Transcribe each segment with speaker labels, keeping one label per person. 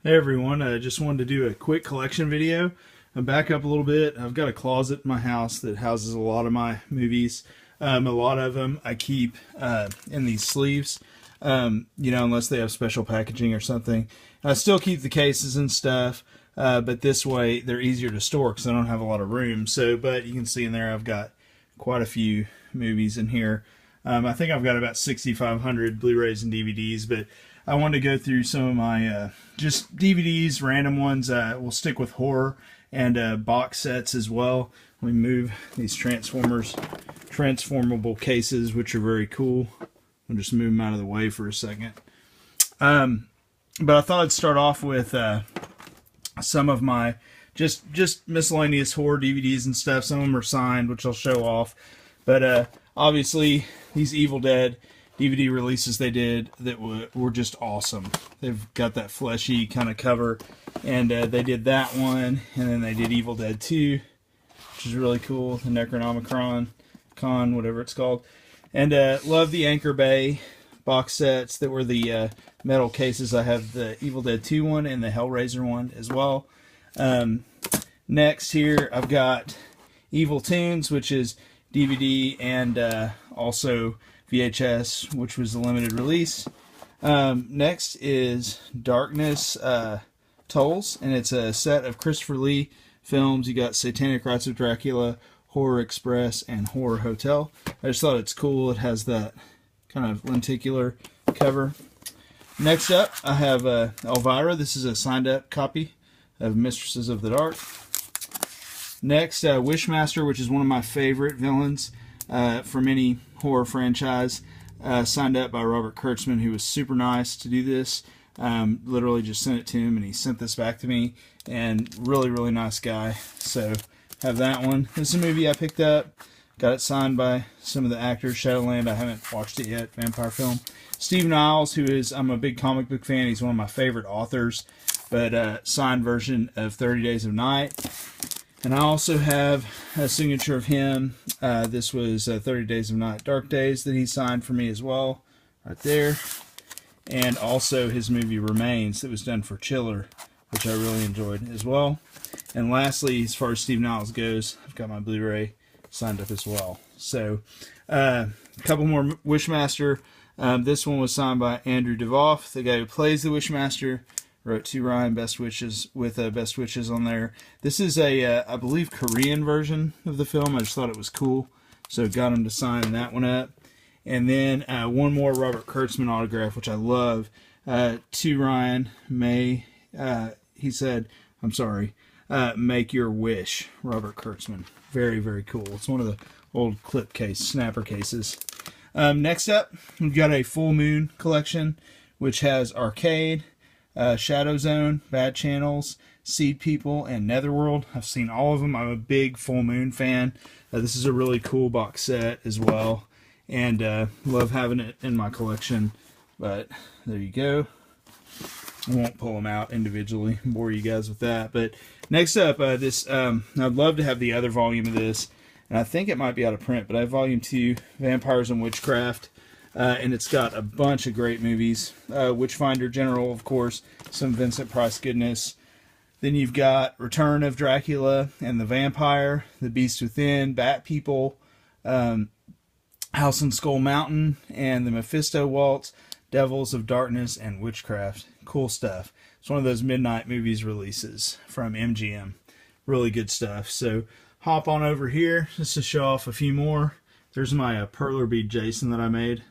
Speaker 1: Hey everyone, I just wanted to do a quick collection video. I'm back up a little bit. I've got a closet in my house that houses a lot of my movies. A lot of them I keep in these sleeves, unless they have special packaging or something. I still keep the cases and stuff, but this way they're easier to store because I don't have a lot of room. But you can see in there I've got quite a few movies in here. I think I've got about 6,500 Blu-rays and DVDs, but I wanted to go through some of my just DVDs, random ones. We'll stick with horror and box sets as well. Let me move these transformable cases, which are very cool. I'll just move them out of the way for a second. But I thought I'd start off with some of my just miscellaneous horror DVDs and stuff. Some of them are signed, which I'll show off. But obviously, these Evil Dead DVD releases they did that were just awesome. They've got that fleshy kind of cover, and they did that one, and then they did Evil Dead 2, which is really cool, the Necronomicon, whatever it's called. And love the Anchor Bay box sets that were the metal cases. I have the Evil Dead 2 one and the Hellraiser one as well. Next here, I've got Evil Tunes, which is DVD and also VHS, which was the limited release. Next is Darkness Tolls, and it's a set of Christopher Lee films. You got Satanic Rites of Dracula, Horror Express, and Horror Hotel. I just thought it's cool. It has that kind of lenticular cover. Next up, I have Elvira. This is a signed-up copy of Mistresses of the Dark. Next, Wishmaster, which is one of my favorite villains from any horror franchise, signed up by Robert Kurtzman, who was super nice to do this. Literally just sent it to him, and he sent this back to me, and really nice guy. So have that one. This is a movie I picked up, got it signed by some of the actors. Shadowland, I haven't watched it yet, vampire film. Steve Niles, I'm a big comic book fan, he's one of my favorite authors, but signed version of 30 Days of Night. And I also have a signature of him. This was 30 Days of Night, Dark Days that he signed for me as well, right there. And also his movie Remains that was done for Chiller, which I really enjoyed as well. And lastly, as far as Steve Niles goes, I've got my Blu-ray signed up as well. So a couple more Wishmaster. This one was signed by Andrew DeVoff, the guy who plays the Wishmaster. Wrote to Ryan Best Wishes with Best Wishes on there. This is a, I believe, Korean version of the film. I just thought it was cool, so got him to sign that one up. And then one more Robert Kurtzman autograph, which I love. To Ryan, he said, I'm sorry, make your wish, Robert Kurtzman. Very cool. It's one of the old clip case, snapper cases. Next up, we've got a Full Moon collection, which has Arcade, Shadow Zone, Bad Channels, Seed People, and Netherworld. I've seen all of them. I'm a big Full Moon fan. This is a really cool box set as well, and love having it in my collection. But there you go. I won't pull them out individually, bore you guys with that. But next up, I'd love to have the other volume of this, and I think it might be out of print, but I have Volume 2, Vampires and Witchcraft. And it's got a bunch of great movies. Witchfinder General, of course, some Vincent Price goodness. Then you've got Return of Dracula and the Vampire, The Beast Within, Bat People, House on Skull Mountain, and the Mephisto Waltz, Devils of Darkness, and Witchcraft. Cool stuff. It's one of those midnight movies releases from MGM. Really good stuff. So hop on over here just to show off a few more. There's my Perler Bead Jason that I made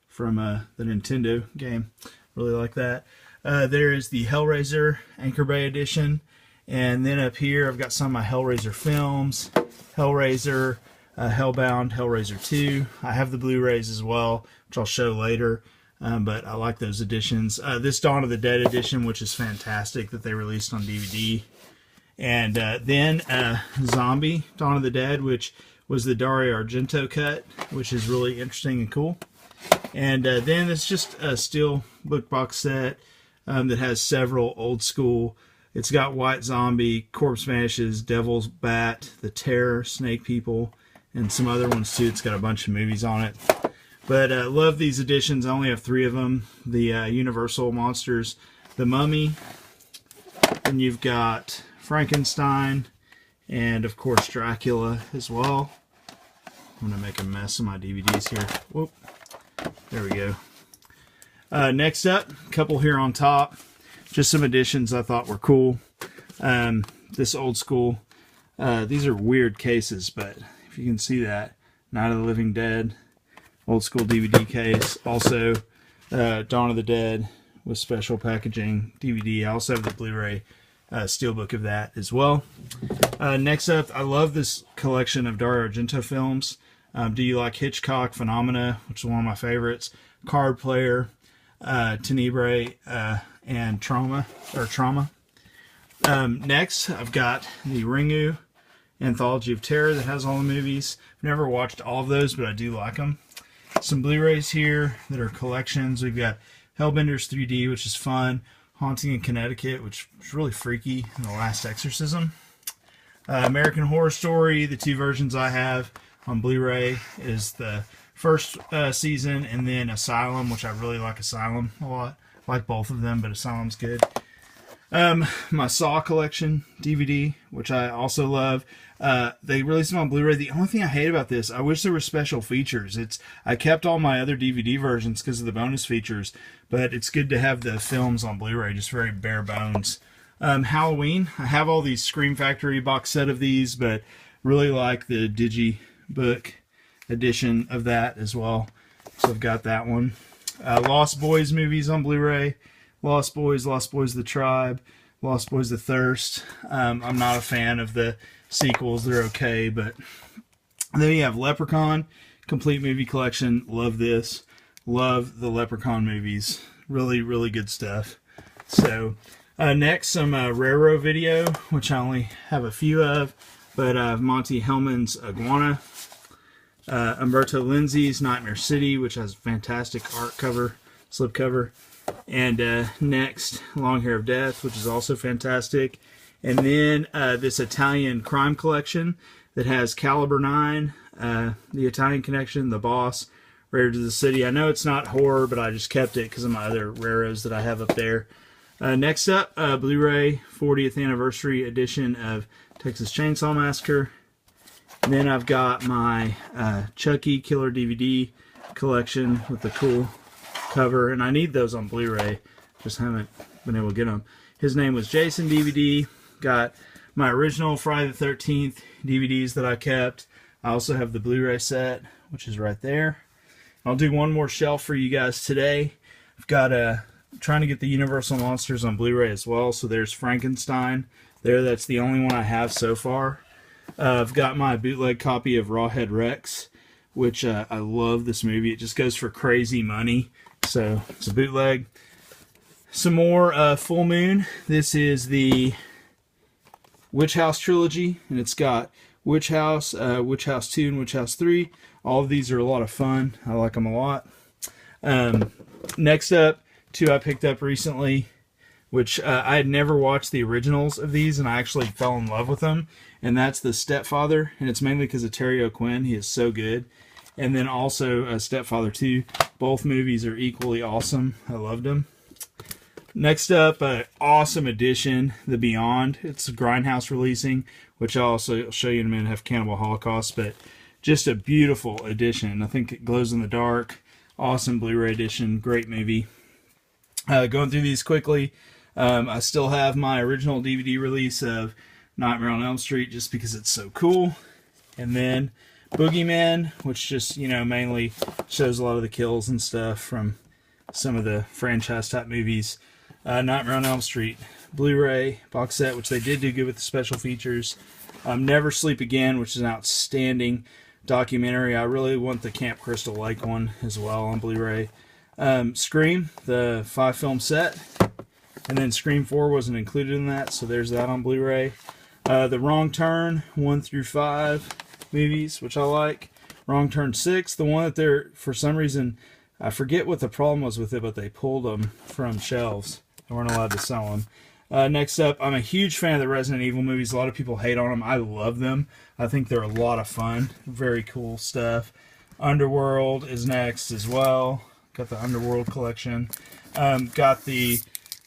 Speaker 1: from the Nintendo game. Really like that. There is the Hellraiser Anchor Bay edition. And then up here I've got some of my Hellraiser films. Hellraiser, Hellbound, Hellraiser 2. I have the Blu-rays as well, which I'll show later. But I like those editions. This Dawn of the Dead edition, which is fantastic, that they released on DVD. And then Zombie, Dawn of the Dead, which was the Dario Argento cut, which is really interesting and cool. And then it's just a steel book box set that has several old school. It's got White Zombie, Corpse Vanishes, Devil's Bat, The Terror, Snake People, and some other ones too. It's got a bunch of movies on it. But love these editions. I only have 3 of them. The Universal Monsters, The Mummy, Then you've got Frankenstein, and of course Dracula as well. I'm going to make a mess of my DVDs here. Whoop. There we go. Next up, a couple here on top. Just some additions I thought were cool. This old school. These are weird cases, but if you can see that. Night of the Living Dead. Old school DVD case. Also, Dawn of the Dead with special packaging DVD. I also have the Blu-ray steelbook of that as well. Next up, I love this collection of Dario Argento films. Do You Like Hitchcock? Phenomena, which is one of my favorites. Card Player, Tenebrae, and Trauma. Next, I've got the Ringu Anthology of Terror that has all the movies. I've never watched all of those, but I do like them. Some Blu-rays here that are collections. We've got Hellbenders 3D, which is fun. Haunting in Connecticut, which was really freaky, and The Last Exorcism. American Horror Story, the two versions I have on Blu-ray is the first season, and then Asylum, which I really like Asylum a lot. I like both of them, but Asylum's good. My Saw collection DVD, which I also love. They released them on Blu-ray. The only thing I hate about this, I wish there were special features. I kept all my other DVD versions because of the bonus features, but it's good to have the films on Blu-ray, just very bare bones. Halloween, I have all these Scream Factory box set of these, but really like the Digibook edition of that as well. So I've got that one. Lost Boys movies on Blu-ray. Lost Boys The Tribe, Lost Boys The Thirst. I'm not a fan of the sequels. They're okay, but then you have Leprechaun, complete movie collection. Love this. Love the Leprechaun movies. Really, really good stuff. So next, some Raro video, which I only have a few of, but Monty Hellman's Iguana. Umberto Lenzi's Nightmare City, which has fantastic art cover, slipcover. And next, Long Hair of Death, which is also fantastic. And then this Italian crime collection that has Caliber 9, the Italian Connection, The Boss, Raiders of the City. I know it's not horror, but I just kept it because of my other raros that I have up there. Next up, Blu-ray 40th Anniversary Edition of Texas Chainsaw Massacre. And then I've got my Chucky Killer DVD collection with the cool cover, and I need those on Blu-ray, just haven't been able to get them. His Name Was Jason DVD. Got my original Friday the 13th DVDs that I kept. I also have the Blu-ray set, which is right there. I'll do one more shelf for you guys today. I've got trying to get the Universal Monsters on Blu-ray as well, so there's Frankenstein there. That's the only one I have so far. I've got my bootleg copy of Rawhead Rex, which I love this movie. It just goes for crazy money. So it's a bootleg. Some more Full Moon. This is the Witch House trilogy, and it's got Witch House, Witch House 2, and Witch House 3. All of these are a lot of fun. I like them a lot. Next up, two I picked up recently, which I had never watched the originals of these, and I actually fell in love with them. And that's The Stepfather, and it's mainly because of Terry O'Quinn. He is so good. And then also Stepfather 2. Both movies are equally awesome. I loved them. Next up, awesome edition, The Beyond. It's Grindhouse releasing, which I'll also show you in a minute. Have Cannibal Holocaust, but just a beautiful edition. I think it glows in the dark. Awesome Blu-ray edition. Great movie. Going through these quickly, I still have my original DVD release of Nightmare on Elm Street just because it's so cool. And then Boogeyman, which just, mainly shows a lot of the kills and stuff from some of the franchise type movies. Nightmare on Elm Street Blu-ray box set, which they did do good with the special features. Never Sleep Again, which is an outstanding documentary. I really want the Camp Crystal Lake one as well on Blu-ray. Scream, the 5-film set. And then Scream 4 wasn't included in that, so there's that on Blu-ray. The Wrong Turn 1 through 5 movies, which I like. Wrong Turn 6, the one that they're, for some reason, I forget what the problem was with it, but they pulled them from shelves. They weren't allowed to sell them. Next up, I'm a huge fan of the Resident Evil movies. A lot of people hate on them. I love them. I think they're a lot of fun. Very cool stuff. Underworld is next as well. Got the Underworld collection. Got the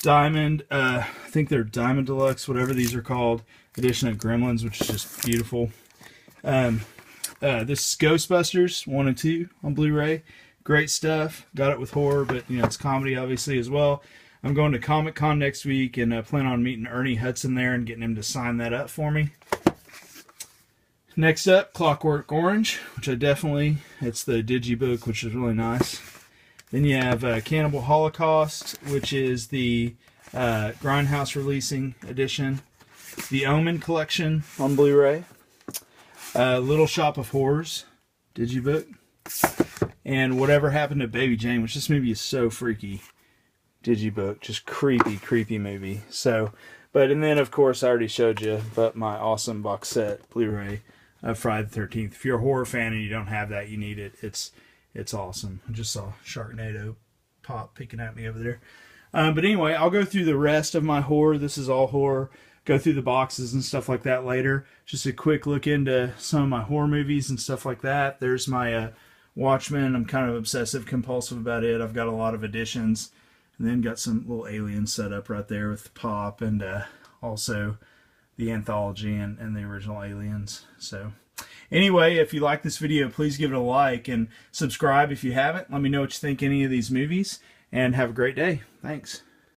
Speaker 1: Diamond, I think they're Diamond Deluxe, whatever these are called, edition of Gremlins, which is just beautiful. This is Ghostbusters 1 and 2 on Blu-ray. Great stuff. Got it with horror, but you know, it's comedy obviously as well. I'm going to Comic-Con next week and plan on meeting Ernie Hudson there and getting him to sign that up for me. Next up, Clockwork Orange, which it's the digibook, which is really nice. Then you have Cannibal Holocaust, which is the Grindhouse releasing edition. The Omen collection on Blu-ray. Little Shop of Horrors digibook. And Whatever Happened to Baby Jane, which this movie is so freaky. Digibook, just creepy movie. So, and then of course I already showed you, but my awesome box set Blu-ray of Friday the 13th. If you're a horror fan and you don't have that, you need it. It's awesome. I just saw Sharknado pop peeking at me over there. But anyway, I'll go through the rest of my horror. This is all horror. Go through the boxes and stuff like that later. Just a quick look into some of my horror movies and stuff like that. There's my Watchmen. I'm kind of obsessive compulsive about it. I've got a lot of editions. And then got some little aliens set up right there with Pop and also the anthology and the original Aliens. So anyway, if you like this video, please give it a like and subscribe if you haven't. Let me know what you think of any of these movies, and have a great day. Thanks.